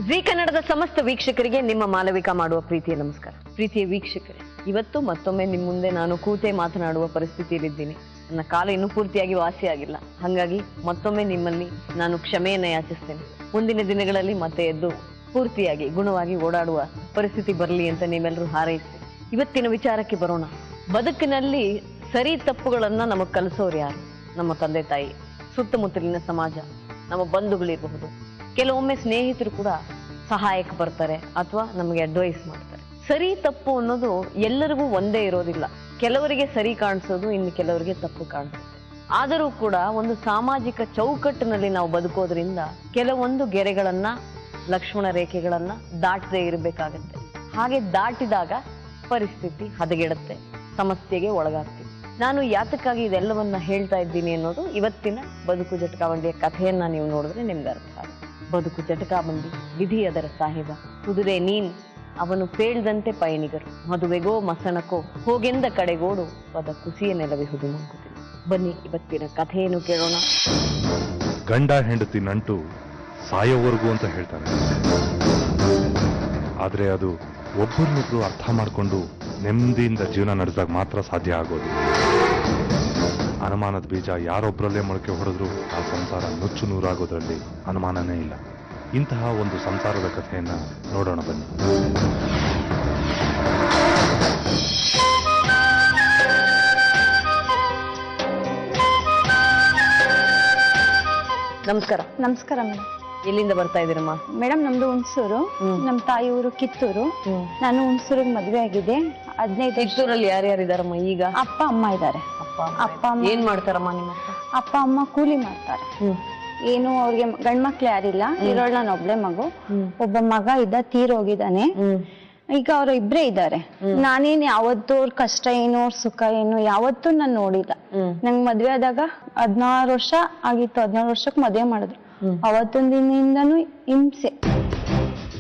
G ಕನ್ನಡದ ಸಮಸ್ತ ವೀಕ್ಷಕರಿಗೆ ನಿಮ್ಮ ಮಾಲವಿಕಾ ಮಾಡುವ ಪ್ರೀತಿಯ ನಮಸ್ಕಾರ. ಪ್ರೀತಿಯ ವೀಕ್ಷಕರೇ, ಇವತ್ತು ಮತ್ತೊಮ್ಮೆ ನಿಮ್ಮ ಮುಂದೆ ನಾನು ಕೂತೆ ಮಾತನಾಡುವ ಪರಿಸ್ಥಿತಿಯಲ್ಲಿದ್ದೀನಿ. ನನ್ನ ಕಾಲ ಇನ್ನೂ ಪೂರ್ತಿಯಾಗಿ ವಾಸಿಯಾಗಿಲ್ಲ. ಹಾಗಾಗಿ ಮತ್ತೊಮ್ಮೆ ನಿಮ್ಮಲ್ಲಿ ನಾನು ಕ್ಷಮೆಯನ್ನ ಯಾಚಿಸ್ತೇನೆ. ಮುಂದಿನ ದಿನಗಳಲ್ಲಿ ಮತ್ತೆ ಎದ್ದು ಪೂರ್ತಿಯಾಗಿ ಗುಣವಾಗಿ ಓಡಾಡುವ ಪರಿಸ್ಥಿತಿ ಬರಲಿ ಅಂತ ನೀವೆಲ್ಲರೂ ಹಾರೈಸಿ ಇವತ್ತಿನ ವಿಚಾರಕ್ಕೆ ಬರೋಣ. ಬದುಕಿನಲ್ಲಿ ಸರಿ ತಪ್ಪುಗಳನ್ನ ನಮಗ್ ಕಲಿಸೋರು ಯಾರು? ನಮ್ಮ ತಂದೆ ತಾಯಿ, ಸುತ್ತಮುತ್ತಲಿನ ಸಮಾಜ, ನಮ್ಮ ಬಂಧುಗಳಿರಬಹುದು, ಕೆಲವೊಮ್ಮೆ ಸ್ನೇಹಿತರು ಕೂಡ ಸಹಾಯಕ್ಕೆ ಬರ್ತಾರೆ ಅಥವಾ ನಮಗೆ ಅಡ್ವೈಸ್ ಮಾಡ್ತಾರೆ. ಸರಿ ತಪ್ಪು ಅನ್ನೋದು ಎಲ್ಲರಿಗೂ ಒಂದೇ ಇರೋದಿಲ್ಲ. ಕೆಲವರಿಗೆ ಸರಿ ಕಾಣಿಸೋದು, ಇನ್ನು ಕೆಲವರಿಗೆ ತಪ್ಪು ಕಾಣಿಸೋದು. ಆದರೂ ಕೂಡ ಒಂದು ಸಾಮಾಜಿಕ ಚೌಕಟ್ಟಿನಲ್ಲಿ ನಾವು ಬದುಕೋದ್ರಿಂದ ಕೆಲವೊಂದು ಗೆರೆಗಳನ್ನ, ಲಕ್ಷ್ಮಣ ರೇಖೆಗಳನ್ನ ದಾಟದೇ ಇರಬೇಕಾಗತ್ತೆ. ಹಾಗೆ ದಾಟಿದಾಗ ಪರಿಸ್ಥಿತಿ ಹದಗೆಡುತ್ತೆ, ಸಮಸ್ಯೆಗೆ ಒಳಗಾಗ್ತೀವಿ. ನಾನು ಯಾತಕ್ಕಾಗಿ ಇದೆಲ್ಲವನ್ನ ಹೇಳ್ತಾ ಇದ್ದೀನಿ ಅನ್ನೋದು ಇವತ್ತಿನ ಬದುಕು ಜಟಕಾಬಂಡಿಯ ಕಥೆಯನ್ನ ನೀವು ನೋಡಿದ್ರೆ ನಿಮ್ಗೆ ಅರ್ಥ ಆಗುತ್ತೆ. ಬದುಕು ಜಟಕಾಬಂಡಿ, ವಿಧಿ ಅದರ ಸಾಹಿಬ, ಕುದುರೆ ನೀನ್, ಅವನು ಪೇಳ್ದಂತೆ ಪಯಣಿಗರು, ಮದುವೆಗೋ ಮಸಣಕೋ ಹೋಗೆಂದ ಕಡೆಗೋಡು, ಪದ ಕುಸಿಯ ನೆಲವಿಹುದು ಮಂಕುತಿಲ್ಲ. ಬನ್ನಿ ಇವತ್ತಿನ ಕಥೆಯನ್ನು ಕೇಳೋಣ. ಗಂಡ ಹೆಂಡತಿ ನಂಟು ಸಾಯೋವರೆಗೂ ಅಂತ ಹೇಳ್ತಾರೆ. ಆದ್ರೆ ಅದು ಒಬ್ಬರನ್ನೊಬ್ರು ಅರ್ಥ ಮಾಡಿಕೊಂಡು ನೆಮ್ಮದಿಯಿಂದ ಜೀವನ ನಡೆದಾಗ ಮಾತ್ರ ಸಾಧ್ಯ ಆಗೋದು. ಅನುಮಾನದ ಬೀಜ ಯಾರೊಬ್ಬರಲ್ಲೇ ಮೊಳಕೆ ಹೊಡೆದ್ರು ಆ ಸಂಸಾರ ನುಚ್ಚು ನೂರಾಗೋದ್ರಲ್ಲಿ ಅನುಮಾನನೇ ಇಲ್ಲ. ಇಂತಹ ಒಂದು ಸಂಸಾರದ ಕಥೆಯನ್ನ ನೋಡೋಣ ಬನ್ನಿ. ನಮಸ್ಕಾರ. ನಮಸ್ಕಾರ ಮೇಡಮ್. ಎಲ್ಲಿಂದ ಬರ್ತಾ ಇದ್ದೀರಮ್ಮ? ಮೇಡಮ್ ನಮ್ದು ಹುಣಸೂರು, ನಮ್ ತಾಯಿ ಊರು ಕಿತ್ತೂರು. ನಾನು ಹುಣಸೂರಿಗೆ ಮದ್ವೆ ಆಗಿದೆ. 15 ಕಿತ್ತೂರಲ್ಲಿ ಯಾರ್ಯಾರಿದಾರಮ್ಮ ಈಗ? ಅಪ್ಪ ಅಮ್ಮ ಇದ್ದಾರೆ. ಅಪ್ಪ ಅಮ್ಮ ಏನ್ ಮಾಡ್ತಾರಮ್ಮ ನಿಮ್ಮ ಅಪ್ಪ? ಅಪ್ಪ ಅಮ್ಮ ಕೂಲಿ ಮಾಡ್ತಾರೆ. ಏನು ಅವ್ರಿಗೆ ಗಂಡ್ಮಕ್ಳು ಯಾರಿಲ್ಲ, ಇರೋಳ್ ನಾನು ಒಬ್ಳೆ ಮಗು. ಒಬ್ಬ ಮಗ ಇದ್ದ ತೀರೋಗಿದ್ದಾನೆ. ಈಗ ಅವ್ರು ಇಬ್ರೇ ಇದ್ದಾರೆ. ನಾನೇನ್ ಯಾವತ್ತೂ ಅವ್ರ ಕಷ್ಟ ಏನು, ಅವ್ರ ಸುಖ ಏನು ಯಾವತ್ತೂ ನಾನು ನೋಡಿಲ್ಲ. ನಂಗ್ ಮದ್ವೆ ಆದಾಗ 16 ವರ್ಷ ಆಗಿತ್ತು. 16 ವರ್ಷಕ್ಕೆ ಮದ್ವೆ ಮಾಡಿದ್ರು. ಅವತ್ತೊಂದ್ ದಿನದಿಂದನೂ ಹಿಂಸೆ.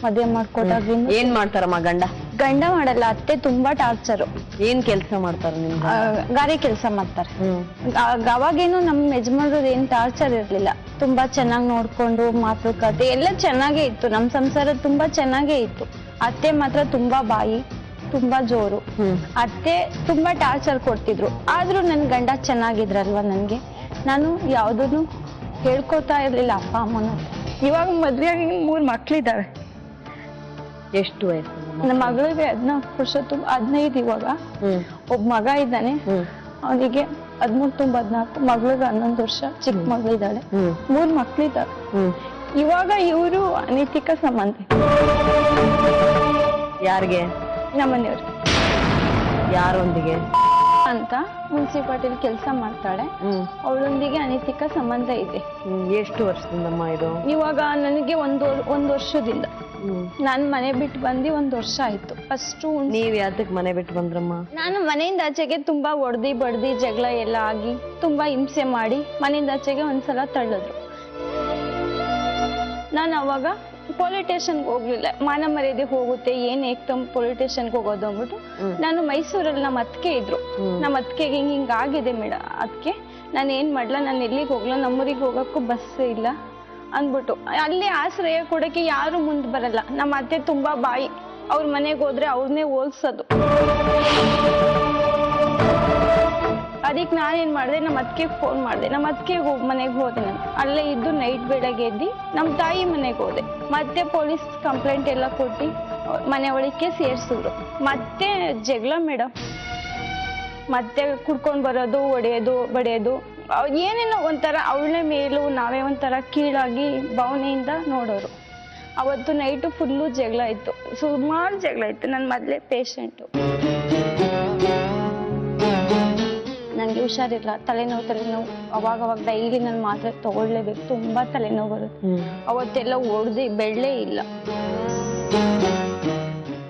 ಮದ್ವೆ ಮಾಡ್ಕೊಟ್ಟಾಗ್ಲಿಂದ. ಏನ್ ಮಾಡ್ತಾರಮ್ಮ ಗಂಡ? ಗಂಡ ಮಾಡಲ್ಲ, ಅತ್ತೆ ತುಂಬಾ ಟಾರ್ಚರು. ಏನ್ ಕೆಲ್ಸ ಮಾಡ್ತಾರೆ ನಿಮ್ ಗಾರೆ ಕೆಲಸ ಮಾಡ್ತಾರೆ. ಅವಾಗೇನು ನಮ್ ಯಜಮಾನ್ರು ಏನ್ ಟಾರ್ಚರ್ ಇರ್ಲಿಲ್ಲ. ತುಂಬಾ ಚೆನ್ನಾಗಿ ನೋಡ್ಕೊಂಡು ಮಾತುಕತೆ ಎಲ್ಲ ಚೆನ್ನಾಗೇ ಇತ್ತು. ನಮ್ ಸಂಸಾರ ತುಂಬಾ ಚೆನ್ನಾಗೇ ಇತ್ತು. ಅತ್ತೆ ಮಾತ್ರ ತುಂಬಾ ಬಾಯಿ, ತುಂಬಾ ಜೋರು. ಅತ್ತೆ ತುಂಬಾ ಟಾರ್ಚರ್ ಕೊಡ್ತಿದ್ರು. ಆದ್ರೂ ನನ್ ಗಂಡ ಚೆನ್ನಾಗಿದ್ರಲ್ವಾ ನನ್ಗೆ. ನಾನು ಯಾವ್ದನ್ನು ಹೇಳ್ಕೊತಾ ಇರ್ಲಿಲ್ಲ ಅಪ್ಪ ಅಮ್ಮನ. ಇವಾಗ ಮದ್ವೆಯಾಗಿ 3 ಮಕ್ಳಿದಾವೆ. ಎಷ್ಟು ವಯಸ್ಸು? ನನ್ನ ಮಗಳಿಗೆ 14 ವರ್ಷ ತುಂಬ 15 ಇವಾಗ. ಒಬ್ಬ ಮಗ ಇದ್ದಾನೆ, ಅವನಿಗೆ 13 ತುಂಬ 14. ಮಗಳಿಗೆ 11 ವರ್ಷ, ಚಿಕ್ಕ ಮಗಳಿದ್ದಾಳೆ. 3 ಮಕ್ಳಿದ್ದಾವೆ. ಇವಾಗ ಇವರು ಅನೈತಿಕ ಸಂಬಂಧ. ಯಾರಿಗೆ? ನಮ್ಮನೆಯವ್ರು. ಯಾರೊಂದಿಗೆ ಅಂತ ಮುನ್ಸಿಪಾಲ್ಟಿ ಕೆಲಸ ಮಾಡ್ತಾಳೆ. ಅವಳೊಂದಿಗೆ ಅನೈತಿಕ ಸಂಬಂಧ ಇದೆ. ಎಷ್ಟು ವರ್ಷದಿಂದಮ್ಮ ಇದು? ಇವಾಗ ನನಗೆ ಒಂದು ವರ್ಷದಿಂದ. ನಾನ್ ಮನೆ ಬಿಟ್ಟು ಬಂದು 1 ವರ್ಷ ಆಯ್ತು. ಫಸ್ಟ್ ನೀವ್ ಯಾತಕ್ ಮನೆ ಬಿಟ್ಟು ಬಂದ್ರಮ್ಮ? ನಾನು ಮನೆಯಿಂದ ಆಚೆಗೆ ತುಂಬಾ ಹೊಡ್ದಿ ಬಡ್ದಿ ಜಗಳ ಎಲ್ಲ ಆಗಿ ತುಂಬಾ ಹಿಂಸೆ ಮಾಡಿ ಮನೆಯಿಂದ ಆಚೆಗೆ ಒಂದ್ಸಲ ತಳ್ಳಿದ್ರು. ನಾನು ಅವಾಗ ಪೊಲೀಸ್ ಸ್ಟೇಷನ್ಗೆ ಹೋಗ್ಲಿಲ್ಲ. ಮಾನ ಮರ್ಯಾದೆ ಹೋಗುತ್ತೆ, ಏನ್ ಏಕ್ದಮ್ ಪೊಲೀಸ್ ಸ್ಟೇಷನ್ಗೆ ಹೋಗೋದು ಅಂದ್ಬಿಟ್ಟು ನಾನು ಮೈಸೂರಲ್ಲಿ ನಮ್ಮ ಅತ್ತಿಗೆ ಇದ್ರು. ನಮ್ಮ ಅತ್ತಿಗೆಗೆ ಹಿಂಗ ಆಗಿದೆ ಮೇಡಮ್. ಅದಕ್ಕೆ ನಾನು ಏನ್ ಮಾಡ್ಲಾ, ನಾನು ಎಲ್ಲಿಗೆ ಹೋಗ್ಲಾ, ನಮ್ಮೂರಿಗೆ ಹೋಗಕ್ಕೂ ಬಸ್ ಇಲ್ಲ ಅಂದ್ಬಿಟ್ಟು ಅಲ್ಲಿ ಆಶ್ರಯ ಕೊಡಕ್ಕೆ ಯಾರು ಮುಂದೆ ಬರಲ್ಲ. ನಮ್ಮ ಅತ್ತೆ ತುಂಬಾ ಬಾಯಿ. ಅವ್ರ ಮನೆಗೆ ಹೋದ್ರೆ ಅವ್ರನ್ನೇ ಹೋಲ್ಸೋದು. ಅದಕ್ಕೆ ನಾನೇನ್ ಮಾಡಿದೆ, ನಮ್ಮ ಅತ್ತಿಗೆ ಫೋನ್ ಮಾಡಿದೆ. ನಮ್ಮ ಅತ್ತಿಗೆ ಮನೆಗೆ ಹೋದೆ. ನಾನು ಅಲ್ಲೇ ಇದ್ದು ನೈಟ್ ಬೆಳಗ್ಗೆ ಎದ್ದು ನಮ್ಮ ತಾಯಿ ಮನೆಗೆ ಹೋದೆ. ಮತ್ತೆ ಪೊಲೀಸ್ ಕಂಪ್ಲೇಂಟ್ ಎಲ್ಲ ಕೊಟ್ಟು ಮನೆ ಒಳಕ್ಕೆ ಸೇರಿಸಿದ್ರು. ಮತ್ತೆ ಜಗಳ ಮೇಡಮ್. ಮತ್ತೆ ಕುಡ್ಕೊಂಡು ಬರೋದು, ಹೊಡೆಯೋದು, ಬಡಿಯೋದು, ಏನೇನೋ ಒಂಥರ ಅವಳ ಮೇಲೂ ನಾವೇ ಒಂಥರ ಕೀಳಾಗಿ ಭಾವನೆಯಿಂದ ನೋಡೋರು. ಅವತ್ತು ನೈಟು ಫುಲ್ಲು ಜಗಳ ಇತ್ತು, ಸುಮಾರು ಜಗಳ ಇತ್ತು. ನನ್ನ ಮೊದಲೇ ಪೇಷಂಟು. ನನಗೆ ಹುಷಾರಿಲ್ಲ, ತಲೆನೋವು. ಅವಾಗ ಡೈಲಿ ನಾನು ಮಾತ್ರೆ ತಗೊಳ್ಲೇಬೇಕು. ತುಂಬಾ ತಲೆನೋವು ಬರುತ್ತೆ. ಅವತ್ತೆಲ್ಲ ಹೊಡೆದು ಬೆಳ್ಳೆ ಇಲ್ಲ.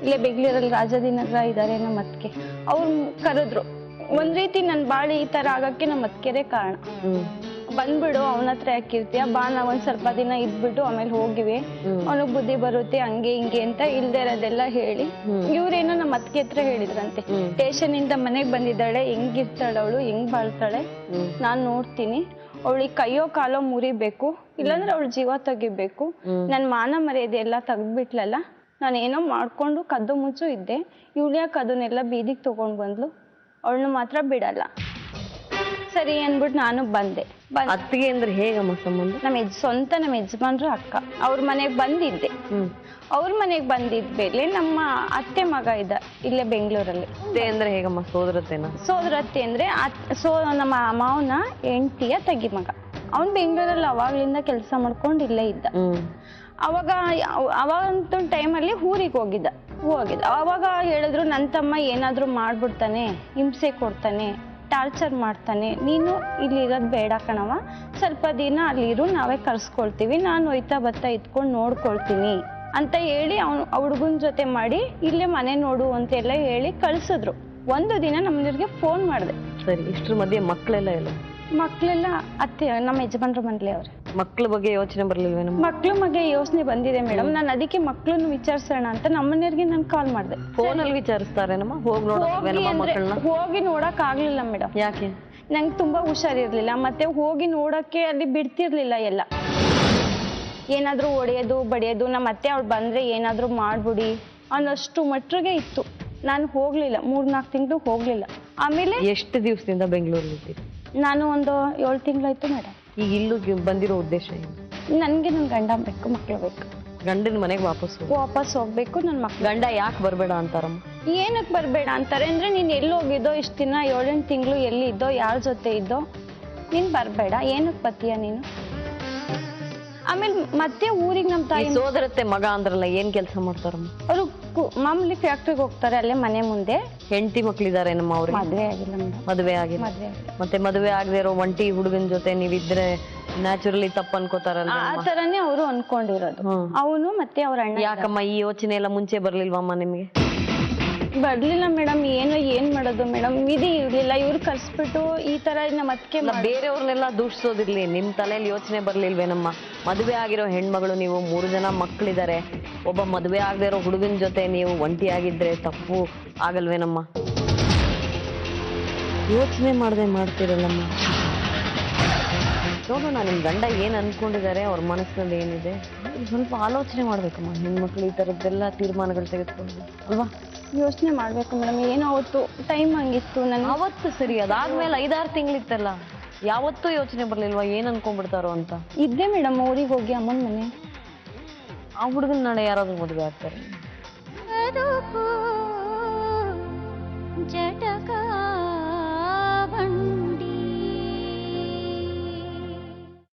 ಇಲ್ಲೇ ಬೆಂಗಳೂರಲ್ಲಿ ರಾಜಾಜಿನಗರ ಇದ್ದಾರೆ ನಮ್ಮ ಅತ್ತಿಗೆ. ಅವ್ರು ಕರೆದ್ರು. ಒಂದ್ ರೀತಿ ನನ್ ಬಾಳಿ ಈ ತರ ಆಗಕ್ಕೆ ನಮ್ಮ ಅತ್ತಿಗೆರೆ ಕಾರಣ. ಬಂದ್ಬಿಡು, ಅವನ ಹತ್ರ ಯಾಕಿರ್ತೀಯ, ಬಾ, ನಾವ್ ಒಂದ್ ಸ್ವಲ್ಪ ದಿನ ಇದ್ಬಿಟ್ಟು ಆಮೇಲೆ ಹೋಗಿವೆ, ಅವನಿಗೆ ಬುದ್ಧಿ ಬರುತ್ತೆ, ಹಂಗೆ ಹಿಂಗೆ ಅಂತ ಇಲ್ದೇ ಇರೋದೆಲ್ಲ ಹೇಳಿ ಇವ್ರೇನೋ ನಮ್ಮ ಅತ್ತಿಗೆ ಹತ್ರ ಹೇಳಿದ್ರಂತೆ. ಸ್ಟೇಷನ್ ಇಂದ ಮನೆಗ್ ಬಂದಿದ್ದಾಳೆ, ಹೆಂಗಿರ್ತಾಳೆ ಅವಳು, ಹೆಂಗ್ ಬಾಳ್ತಾಳೆ ನಾನ್ ನೋಡ್ತೀನಿ, ಅವಳಿಗೆ ಕೈಯೋ ಕಾಲೋ ಮುರಿಬೇಕು, ಇಲ್ಲಾಂದ್ರೆ ಅವಳ ಜೀವ ತೆಗಿಬೇಕು. ನನ್ ಮಾನ ಮರ್ಯಾದೆ ಎಲ್ಲ ತೆಗ್ದ್ಬಿಟ್ಲಲ್ಲ, ನಾನು ಏನೋ ಮಾಡ್ಕೊಂಡು ಕದ್ದು ಮುಚ್ಚು ಇದ್ದೆ. ಇವ್ಳ್ಯಾಕೆ ಅದನ್ನೆಲ್ಲ ಬೀದಿಗೆ ತಗೊಂಡ್ ಬಂದ್ಲು, ಅವಳನ್ನ ಮಾತ್ರ ಬಿಡಲ್ಲ. ಸರಿ ಅನ್ಬಿಟ್ಟು ನಾನು ಬಂದೆ. ಅತ್ತಿಗೆ ಅಂದ್ರೆ ಹೇಗಮ್ಮ ಸಂಬಂಧ? ನಮ್ಮ ಯಜಮಾನ್ರ ಅಕ್ಕ ಅವ್ರ ಮನೆಗ್ ಬಂದಿದ್ದೆ. ಅವ್ರ ಮನೆಗ್ ಬಂದಿದ್ಮೇಲೆ ನಮ್ಮ ಅತ್ತೆ ಮಗ ಇದ್ದ ಇಲ್ಲೇ ಬೆಂಗಳೂರಲ್ಲಿ. ಅತ್ತೆ ಅಂದ್ರೆ ಹೇಗಮ್ಮ? ಸೋದರತ್ತೆನ? ಸೋದರತ್ತೆ ಅಂದ್ರೆ ನಮ್ಮ ಮಾವನ ಹೆಂಡತಿಯ ತಗಿ ಮಗ. ಅವ್ನ್ ಬೆಂಗಳೂರಲ್ಲಿ ಅವಾಗ್ಲಿಂದ ಕೆಲಸ ಮಾಡ್ಕೊಂಡು ಇಲ್ಲೇ ಇದ್ದ. ಅವಾಗಂತ ಟೈಮಲ್ಲಿ ಊರಿಗೆ ಹೋಗಿದ್ದ. ಅವಾಗ ಹೇಳಿದ್ರು ನನ್ನ ತಮ್ಮ ಏನಾದ್ರು ಮಾಡ್ಬಿಡ್ತಾನೆ, ಹಿಂಸೆ ಕೊಡ್ತಾನೆ, ಟಾರ್ಚರ್ ಮಾಡ್ತಾನೆ, ನೀನು ಇಲ್ಲಿ ಇರೋದು ಬೇಡ ಕಣವ, ಸ್ವಲ್ಪ ದಿನ ಅಲ್ಲಿರು, ನಾವೇ ಕರ್ಸ್ಕೊಳ್ತೀವಿ, ನಾನು ಹೋಯ್ತಾ ಬತ್ತಾ ಇದ್ಕೊಂಡು ನೋಡ್ಕೊಳ್ತೀನಿ ಅಂತ ಹೇಳಿ ಆ ಹುಡುಗನ ಜೊತೆ ಮಾಡಿ ಇಲ್ಲೇ ಮನೆ ನೋಡು ಅಂತೆಲ್ಲ ಹೇಳಿ ಕಳ್ಸಿದ್ರು. ಒಂದು ದಿನ ನಮ್ಮನಿಗೆ ಫೋನ್ ಮಾಡಿದೆ. ಸರಿ, ಇಷ್ಟ್ರ ಮಧ್ಯೆ ಮಕ್ಕಳೆಲ್ಲ ಇಲ್ಲ? ಮಕ್ಕಳೆಲ್ಲ ಅತ್ತೆ ನಮ್ಮ ಯಜಮಾನ್ರ ಮನೇಲಿ ಅವ್ರೆ. ಮಕ್ಳ ಬಗ್ಗೆ ಯೋಚನೆ ಬರ್ಲಿಲ್ವೇನೋ? ಮಕ್ಳ ಬಗ್ಗೆ ಯೋಚನೆ ಬಂದಿದೆ ಮೇಡಮ್. ನಾನು ಅದಕ್ಕೆ ಮಕ್ಳನ್ನು ವಿಚಾರಿಸೋಣ ಅಂತ ನಮ್ಮನೆಯವ್ರಿಗೆ ನಾನು ಕಾಲ್ ಮಾಡಿದೆ. ಫೋನಲ್ಲಿ ವಿಚಾರಿಸ್ತಾರೇನಮ್ಮ? ಹೋಗಿ ನೋಡಕ್ ಆಗ್ಲಿಲ್ಲ ಮೇಡಮ್. ಯಾಕೆ? ನಂಗೆ ತುಂಬಾ ಹುಷಾರಿರ್ಲಿಲ್ಲ, ಮತ್ತೆ ಹೋಗಿ ನೋಡಕ್ಕೆ ಅಲ್ಲಿ ಬಿಡ್ತಿರ್ಲಿಲ್ಲ. ಎಲ್ಲ ಏನಾದ್ರೂ ಹೊಡೆಯೋದು ಬಡಿಯೋದು, ನಮ್ಮ ಅತ್ತೆ ಅವ್ಳು ಬಂದ್ರೆ ಏನಾದ್ರೂ ಮಾಡ್ಬಿಡಿ ಅನ್ನೋಷ್ಟು ಮಟ್ಟಿಗೆ ಇತ್ತು. ನಾನು ಹೋಗ್ಲಿಲ್ಲ, 3-4 ತಿಂಗಳು ಹೋಗ್ಲಿಲ್ಲ. ಆಮೇಲೆ ಎಷ್ಟು ದಿವಸದಿಂದ ಬೆಂಗಳೂರಲ್ಲಿ ಇದ್ದೀರಿ? ನಾನು ಒಂದು 7 ತಿಂಗಳಾಯ್ತು ಮೇಡಮ್. ಈಗ ಇಲ್ಲೂ ಬಂದಿರೋ ಉದ್ದೇಶ ಏನು? ನನ್ಗೆ ನನ್ ಗಂಡ ಬೇಕು, ಮಕ್ಳು ಬೇಕು. ಗಂಡನ ಮನೆಗೆ ವಾಪಸ್ ಹೋಗ್ಬೇಕು. ನನ್ ಮಕ್ಳು. ಗಂಡ ಯಾಕೆ ಬರ್ಬೇಡ ಅಂತಾರಮ್ಮ? ಏನಕ್ಕೆ ಬರ್ಬೇಡ ಅಂತಾರೆ ಅಂದ್ರೆ, ನೀನ್ ಎಲ್ಲಿ ಹೋಗಿದ್ದೋ ಇಷ್ಟ ದಿನ 7-8 ತಿಂಗಳು ಎಲ್ಲಿ ಇದ್ದೋ, ಯಾರ ಜೊತೆ ಇದ್ದೋ, ನೀನ್ ಬರ್ಬೇಡ, ಏನಕ್ಕೆ ಬತ್ತೀಯ ನೀನು? ಆಮೇಲೆ ಮತ್ತೆ ಊರಿಗೆ ನಮ್ಮ ತಾಯಿ ಸೋದರತ್ತೆ ಮಗ ಅಂದ್ರಲ್ಲ, ಏನ್ ಕೆಲಸ ಮಾಡ್ತಾರಮ್ಮ? ಅವರು ಮಾಮೂಲಿ ಫ್ಯಾಕ್ಟ್ರಿಗೆ ಹೋಗ್ತಾರೆ, ಅಲ್ಲೇ ಮನೆ ಮುಂದೆ. ಹೆಂಡತಿ ಮಕ್ಳಿದಾರೆ ನಮ್ಮ ಅವ್ರಿಗೆ? ಮದ್ವೆ ಆಗಿಲ್ಲ ಮೇಡಮ್. ಮದುವೆ ಆಗಿಲ್ಲ. ಮತ್ತೆ ಮದುವೆ ಆಗದೆ ಇರೋ ಒಂಟಿ ಹುಡುಗನ ಜೊತೆ ನೀವಿದ್ರೆ ನ್ಯಾಚುರಲಿ ತಪ್ಪು ಅನ್ಕೋತಾರಲ್ಲ? ಆ ತರನೇ ಅವರು ಅನ್ಕೊಂಡಿರೋದು. ಅವನು ಮತ್ತೆ ಅವ್ರ ಅಣ್ಣ. ಯಾಕಮ್ಮ ಈ ಯೋಚನೆ ಎಲ್ಲ ಮುಂಚೆ ಬರ್ಲಿಲ್ವಮ್ಮ ನಿಮ್ಗೆ? ಬರ್ಲಿಲ್ಲ ಮೇಡಮ್. ಏನ್ ಮಾಡೋದು ಮೇಡಮ್, ವಿಧಿ ಇರ್ಲಿಲ್ಲ. ಇವ್ರು ಕರ್ಸ್ಬಿಟ್ಟು ಈ ತರ ನಮ್ಮ ಅದಕ್ಕೆ ಬೇರೆಯವ್ರನ್ನೆಲ್ಲ ದೂಷಿಸೋದಿರ್ಲಿ, ನಿಮ್ ತಲೆಯಲ್ಲಿ ಯೋಚನೆ ಬರ್ಲಿಲ್ವೇನಮ್ಮ? ಮದುವೆ ಆಗಿರೋ ಹೆಣ್ಮಗಳು ನೀವು, 3 ಜನ ಮಕ್ಕಳಿದ್ದಾರೆ, ಒಬ್ಬ ಮದುವೆ ಆಗದೆ ಇರೋ ಹುಡುಗನ ಜೊತೆ ನೀವು ಒಂಟಿ ಆಗಿದ್ರೆ ತಪ್ಪು ಆಗಲ್ವೇನಮ್ಮ? ಯೋಚನೆ ಮಾಡದೆ ಮಾಡ್ತಿರಲ್ಲಮ್ಮ. ನೋಡೋಣ ನಿಮ್ ಗಂಡ ಏನ್ ಅನ್ಕೊಂಡಿದ್ದಾರೆ, ಅವ್ರ ಮನಸ್ಸಿನಲ್ಲಿ ಏನಿದೆ ಸ್ವಲ್ಪ ಆಲೋಚನೆ ಮಾಡ್ಬೇಕಮ್ಮ. ಹೆಣ್ಮಕ್ಳು ಈ ತರದ್ದೆಲ್ಲ ತೀರ್ಮಾನಗಳು ತೆಗೆದುಕೊಂಡು ಅಲ್ವಾ? ಯೋಚನೆ ಮಾಡ್ಬೇಕು ಮೇಡಮ್. ಏನೋ ಅವತ್ತು ಟೈಮ್ ಹಂಗಿತ್ತು. ನಾನು ಅವತ್ತು ಸರಿ, ಅದಾದ್ಮೇಲೆ 5-6 ತಿಂಗಳಿತ್ತಲ್ಲ, ಯಾವತ್ತೂ ಯೋಚನೆ ಬರ್ಲಿಲ್ವಾ ಏನ್ ಅನ್ಕೊಂಡ್ಬಿಡ್ತಾರೋ ಅಂತ? ಇದ್ದೆ ಮೇಡಮ್, ಊರಿಗೆ ಹೋಗಿ ಅಮ್ಮನ ಮನೆ. ಆ ಹುಡುಗನ ನಾಳೆ ಯಾರಾದ್ರೂ ಮದುವೆ ಆಗ್ತಾರೆ?